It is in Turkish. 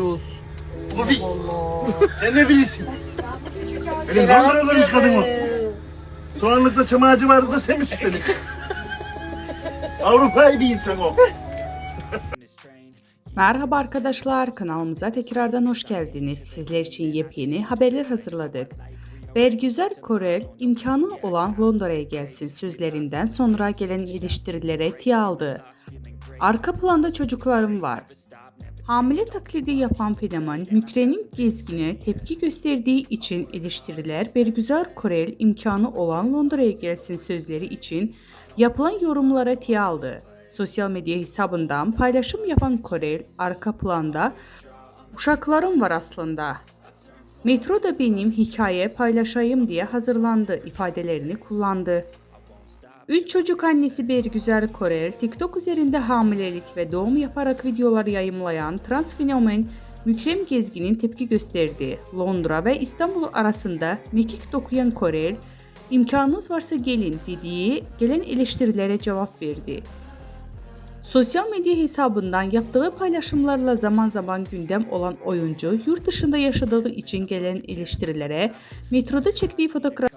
gidiyoruz. Abi Allah. sen ne bilirsin? Benim Londra'da kadın o. Soğanlıkta çam ağacı vardı da sen mi süsledin? Avrupa'yı bir insan o. Merhaba arkadaşlar, kanalımıza tekrardan hoş geldiniz. Sizler için yepyeni haberler hazırladık. Bergüzar Korel, imkanı olan Londra'ya gelsin sözlerinden sonra gelen eleştirilere tiye aldı. Arka planda çocuklarım var. Hamile taklidi yapan fenomen Mükremin Gezgin'e tepki gösterdiği için eleştiriler Bergüzar Korel imkanı olan Londra'ya gelsin sözleri için yapılan yorumlara tiye aldı. Sosyal medya hesabından paylaşım yapan Korel arka planda "Uşaklarım var aslında. Metroda benim hikaye paylaşayım diye hazırlandı" ifadelerini kullandı. 3 çocuk annesi Bergüzar Korel, TikTok üzerinde hamilelik ve doğum yaparak videolar yayımlayan trans fenomen Mükrem Gezgin'in tepki gösterdiği Londra ve İstanbul arasında mekik dokuyan Korel, "İmkanınız varsa gelin" dediği gelen eleştirilere cevap verdi. Sosyal medya hesabından yaptığı paylaşımlarla zaman zaman gündem olan oyuncu, yurt dışında yaşadığı için gelen eleştirilere metroda çektiği fotoğraf